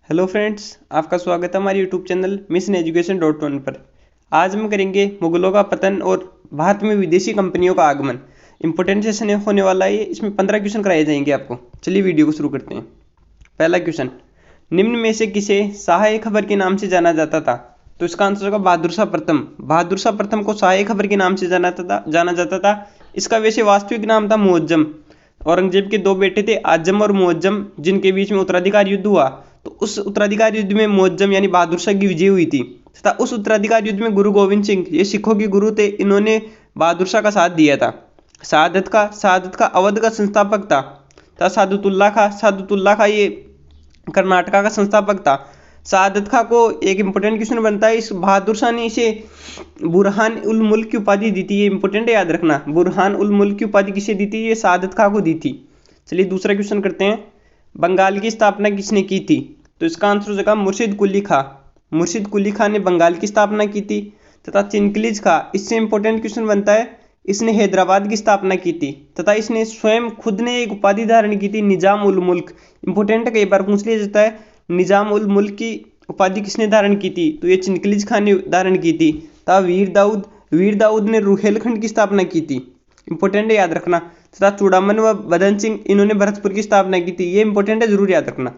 Hello friends, आपका स्वागत है हमारे यूट्यूब चैनल मिशन एजुकेशन .1 पर। आज हम करेंगे मुगलों का पतन और भारत में विदेशी कंपनियों का आगमन। इंपॉर्टेंट सेशन होने वाला है, इसमें 15 क्वेश्चन कराए जाएंगे आपको। चलिए वीडियो को शुरू करते हैं। पहला क्वेश्चन, निम्न में से किसे सहाय खबर के नाम से जाना जाता था? तो इसका आंसर होगा बहादुर शाह प्रथम। बहादुर शाह प्रथम को सहाय खबर के नाम से जाना जाता था। इसका वैसे वास्तविक नाम था मुअज्जम। औरंगजेब के दो बेटे थे, आजम और मुअज्जम, जिनके बीच में उत्तराधिकार युद्ध हुआ। तो उस उत्तराधिकार युद्ध में मुअज्जम यानी बहादुर शाह की विजय हुई थी तथा उस उत्तराधिकार युद्ध में गुरु गोविंद सिंह, ये सिखों के गुरु थे, इन्होंने बहादुर शाह का साथ दिया था। शहादत का अवध का संस्थापक था सादुतुल्ला खा ये कर्नाटका का संस्थापक था। शहादत खां को एक इंपॉर्टेंट क्वेश्चन बनता है, इस बहादुर शाह ने इसे बुरहान उल मुल्क की उपाधि दी थी। ये इंपॉर्टेंट है, याद रखना। बुरहान उल मुल्क की उपाधि किसे दी थी? ये शहादत खां को दी थी। चलिए दूसरा क्वेश्चन करते हैं। बंगाल की स्थापना किसने की थी? तो इसका आंसर हो जाएगा मुर्शिद कुली खां। मुर्शिद कुली खां ने बंगाल की स्थापना की थी। तथा चिनकलिज खां, इससे इंपॉर्टेंट क्वेश्चन बनता है, इसने हैदराबाद की स्थापना की थी। तथा इसने स्वयं खुद ने एक उपाधि धारण की थी, निजाम उल मुल्क। इंपॉर्टेंट है, कई बार पूछ लिया जाता है, निजाम उल मुल्क की उपाधि किसने धारण की थी? तो ये चिनकलिज खां ने धारण की थी। तथा वीर दाऊद ने रुहेलखंड की स्थापना की थी। इंपॉर्टेंट है, याद रखना। तथा चूड़ामन व बदन सिंह, इन्होंने भरतपुर की स्थापना की थी। ये इंपॉर्टेंट है, जरूर याद रखना।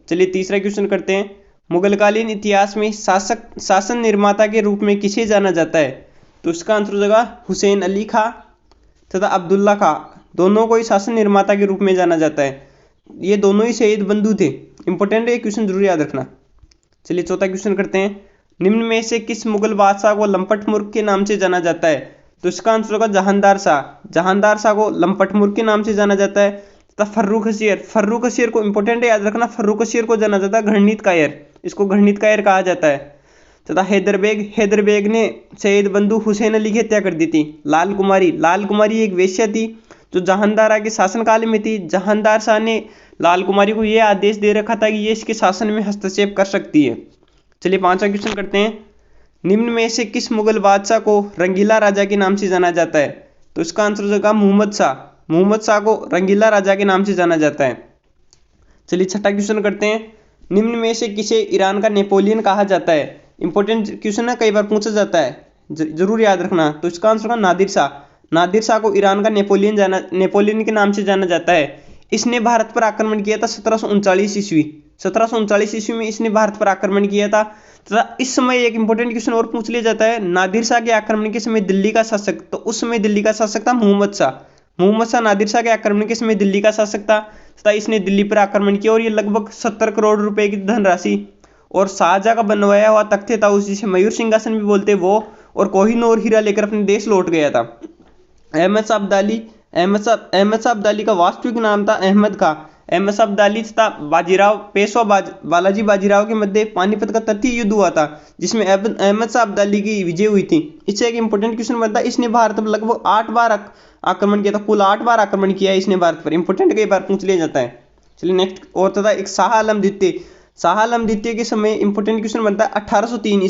चलिए तीसरा क्वेश्चन करते हैं। मुगलकालीन इतिहास में शासन निर्माता के रूप में किसे जाना जाता है? तो इसका आंसर हो जाएगा हुसैन अली खां तथा अब्दुल्ला खां, दोनों को ही शासन निर्माता के रूप में जाना जाता है। ये दोनों ही शहीद बंधु थे। इंपॉर्टेंट है, ये क्वेश्चन जरूर याद रखना। चलिए चौथा क्वेश्चन करते हैं। निम्न में से किस मुगल बादशाह को लंपट मुर्ख के नाम से जाना जाता है? तो इसका आंसर होगा जहानदार शाह। जहानदार शाह को लंपट मुर्ख के नाम से जाना जाता है। तथा फर्रुख हसीर को, इंपॉर्टेंट है, याद रखना, फर्रुख हसीर को जाना जाता है घृणित कायर। इसको घृणित कायर कहा जाता है। तथा हैदर बेग ने शहीद बंधु हुसैन अली की हत्या कर दी थी। लाल कुमारी एक वेश्या थी जो जहानदार के शासनकाल में थी। जहानदार शाह ने लाल कुमारी को यह आदेश दे रखा था कि ये इसके शासन में हस्तक्षेप कर सकती है। चलिए पांचवा क्वेश्चन करते हैं। निम्न में से किस मुगल बादशाह को रंगीला राजा के नाम से जाना जाता है? तो इसका आंसर हो जाएगा मुहम्मद शाह को रंगीला राजा के नाम से जाना जाता है। चलिए छठा क्वेश्चन करते हैं। निम्न में से किसे ईरान का नेपोलियन कहा जाता है? इंपॉर्टेंट क्वेश्चन है, कई बार पूछा जाता है, जरूर याद रखना। तो इसका आंसर होगा नादिर शाह को ईरान का नेपोलियन के नाम से जाना जाता है। इसने भारत पर आक्रमण किया था 1739 ईस्वी में इसने भारत पर आक्रमण किया था। तथा इस समय एक इंपॉर्टेंट क्वेश्चन और पूछ लिया जाता है, नादिर शाह के आक्रमण के समय दिल्ली का शासक, तो उस समय दिल्ली का शासक था मुहम्मद शाह। नादिर शाह के आक्रमण के समय दिल्ली का शासक था तथा इसने दिल्ली पर आक्रमण किया और ये लगभग 70 करोड़ रुपए की धनराशि और शाहजहां का बनवाया हुआ तख्ते ताऊस, जिसे मयूर सिंहासन भी बोलते, वो और कोहिनूर हीरा लेकर अपने देश लौट गया था। अहमद शाह अब्दाली का वास्तविक नाम था अहमद खां। अहमद शाह अब्दाली तथा पेशवा बालाजी बाजीराव के मध्य पानीपत का तटीय युद्ध हुआ था, जिसमें अहमद शाह अब्दाली की विजय हुई थी। इससे एक इंपॉर्टेंट क्वेश्चन बनता है, इसने भारत पर लगभग 8 बार आक्रमण किया था। कुल 8 बार आक्रमण किया है इसने भारत पर। इंपॉर्टेंट कई बार पूछ लिया जाता है। चलिए नेक्स्ट और तथा एक शाह आलम द्वितीय के समय इंपॉर्टेंट क्वेश्चन बनता है 1803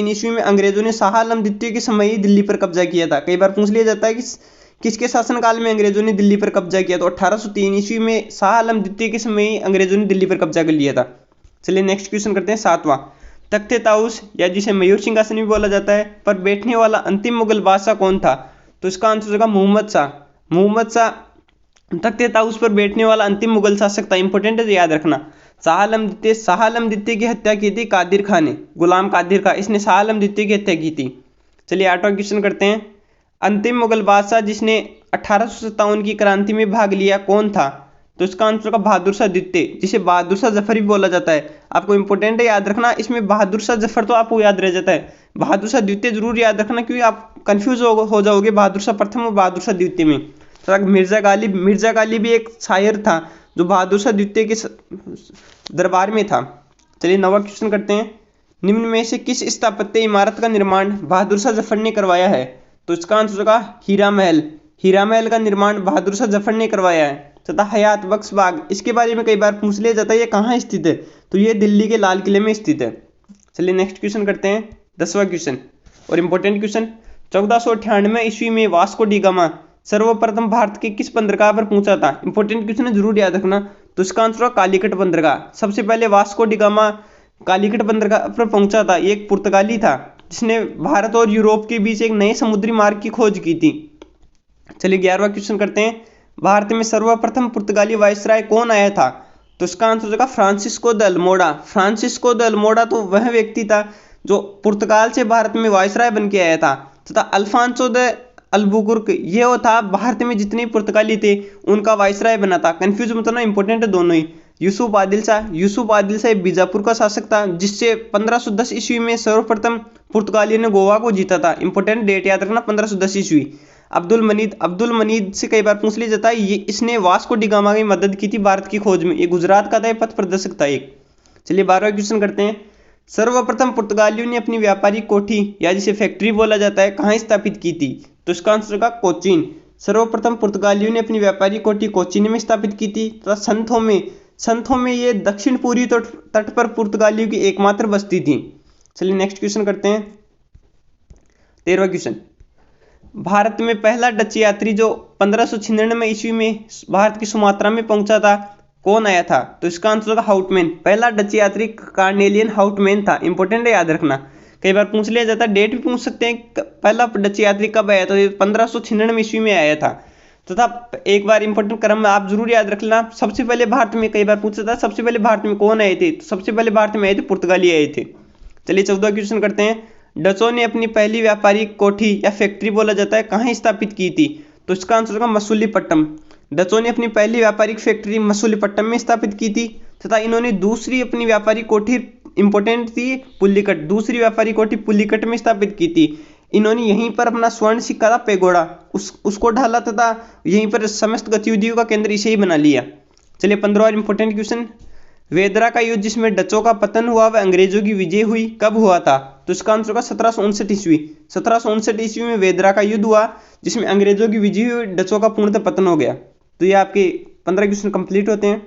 ईस्वी में अंग्रेजों ने शाह आलम द्वितीय के समय ही दिल्ली पर कब्जा किया था। कई बार पूछ लिया जाता है कि किसके शासनकाल में अंग्रेजों ने दिल्ली पर कब्जा किया? तो 1803 ईस्वी में शाह आलम द्वितीय के समय ही अंग्रेजों ने दिल्ली पर कब्जा कर लिया था। चलिए नेक्स्ट क्वेश्चन करते हैं। सातवां, तख्ते ताऊस या जिसे मयूर सिंहासन भी बोला जाता है पर बैठने वाला अंतिम मुगल बादशाह कौन था? तो इसका आंसर होगा मुहम्मद शाह तख्ते ताऊस पर बैठने वाला अंतिम मुगल शासक था। इंपॉर्टेंट है, याद रखना। शाह आलम द्वितीय की हत्या की थी कादिर खां ने, गुलाम कादिर खां, इसने शाह आलम द्वितीय की हत्या की थी। चलिए आठवां क्वेश्चन करते हैं। अंतिम मुगल बादशाह जिसने 1857 की क्रांति में भाग लिया कौन था? तो इसका आंसर होगा बहादुर शाह द्वितीय, जिसे बहादुर शाह जफर भी बोला जाता है। आपको इंपॉर्टेंट है, याद रखना। इसमें बहादुर शाह जफर तो आपको याद रह जाता है, बहादुर शाह द्वितीय जरूर याद रखना, क्योंकि आप कंफ्यूज हो जाओगे बहादुर शाह प्रथम और बहादुर शाह द्वितीय में। तो मिर्जा गालिब भी एक शायर था जो बहादुर शाह द्वितीय के दरबार में था। चलिए नवा क्वेश्चन करते हैं। निम्न में से किस स्थापत्य इमारत का निर्माण बहादुर शाह जफर ने करवाया है? तो इसका आंसर होगा हीरा महल का निर्माण बहादुर शाह जफर ने करवाया है। तथा हयात बख्श बाग, इसके बारे में कई बार पूछ लिया जाता है, ये कहाँ स्थित है? तो ये दिल्ली के लाल किले में स्थित है। चलिए नेक्स्ट क्वेश्चन करते हैं। 10वां क्वेश्चन और इंपॉर्टेंट क्वेश्चन। 1498 ईस्वी में वास्को डी गामा सर्वप्रथम भारत के किस बंदरगाह पर पहुंचा था? इंपॉर्टेंट क्वेश्चन है, जरूर याद रखना। तो इसका आंसर होगा कालीकट बंदरगाह। सबसे पहले वास्को डी गामा कालीकट बंदरगाह पर पहुंचा था। एक पुर्तगाली था जिसने भारत और यूरोप के बीच एक नए समुद्री मार्ग की खोज की थी। चलिए 11वां क्वेश्चन करते हैं। भारत में सर्वप्रथम पुर्तगाली वायसराय कौन आया था? तो इसका आंसर होगा Francisco de Almora. Francisco de Almora तो वह व्यक्ति था जो पुर्तगाल से भारत में वायसराय बन के आया था। तथा अल्फांसो द अल्बुकुर्क ये वो था भारत में जितने पुर्तगाली थे उनका वायसराय बना था। कंफ्यूज मत होना, इंपॉर्टेंट है दोनों ही। यूसुफ आदिल शाह बीजापुर का शासक था जिससे 1510 ईस्वी में सर्वप्रथम पुर्तगालियों ने गोवा को जीता था। इंपॉर्टेंट डेट याद रखना, 1510 ईस्वी। अब्दुल मनीद से कई बार पूछ लिया जाता है, ये इसने वास्को डी गामा की मदद की थी भारत की खोज में। ये गुजरात का था, ये पथ प्रदर्शक था एक। चलिए 12वां क्वेश्चन करते हैं। सर्वप्रथम पुर्तगालियों ने अपनी व्यापारिक कोठी या जिसे फैक्ट्री बोला जाता है कहाँ स्थापित की थी? तो इसका आंसर होगा कोचीन। सर्वप्रथम पुर्तगालियों ने अपनी व्यापारिक कोठी कोचीन में स्थापित की थी। तथा संथों में ये दक्षिण पूर्वी तट पर पुर्तगालियों की एकमात्र बस्ती थी। चलिए नेक्स्ट क्वेश्चन करते हैं। 13वां क्वेश्चन। भारत में पहला डच यात्री जो 1596 ईस्वी में भारत की सुमात्रा में पहुंचा था कौन आया था? तो इसका आंसर होगा हाउटमैन। पहला डच यात्री कार्नेलियन हाउटमैन था। इंपॉर्टेंट है, याद रखना, कई बार पूछ लिया जाता है। डेट भी पूछ सकते हैं, पहला डच यात्री कब आया था? 1596 ईस्वी में आया था। तथा एक बार इंपॉर्टेंट क्रम आप जरूर याद रख लेना। सबसे पहले भारत में, कई बार पूछा था, सबसे पहले भारत में कौन आए थे? तो सबसे पहले भारत में आए थे पुर्तगाली आए थे। चलिए 14वां क्वेश्चन करते हैं। डचों ने अपनी पहली व्यापारिक कोठी या फैक्ट्री बोला जाता है कहाँ स्थापित की थी? तो इसका आंसर होगा मसूलीपट्टनम। डचों ने अपनी पहली व्यापारिक फैक्ट्री मसूलीपट्टनम में स्थापित की थी। तथा इन्होंने दूसरी अपनी व्यापारिक कोठी, इंपॉर्टेंट थी, पुल्लिकट, दूसरी व्यापारिक कोठी पुल्लिकट में स्थापित की थी। इन्होंने यहीं पर अपना स्वर्ण सिक्का था पेगोड़ा उसको ढाला तथा यहीं पर समस्त गतिविधियों का केंद्र इसे ही बना लिया। चलिए 15वां इंपॉर्टेंट क्वेश्चन। वेदरा का युद्ध जिसमें डचों का पतन हुआ वह अंग्रेजों की विजय हुई कब हुआ था? तो इसका आंसर होगा 1759 ईस्वी। 1759 ईस्वी में वेदरा का युद्ध हुआ जिसमें अंग्रेजों की विजय हुई, डचों का पूर्णतः पतन हो गया। तो ये आपके 15 क्वेश्चन कंप्लीट होते हैं।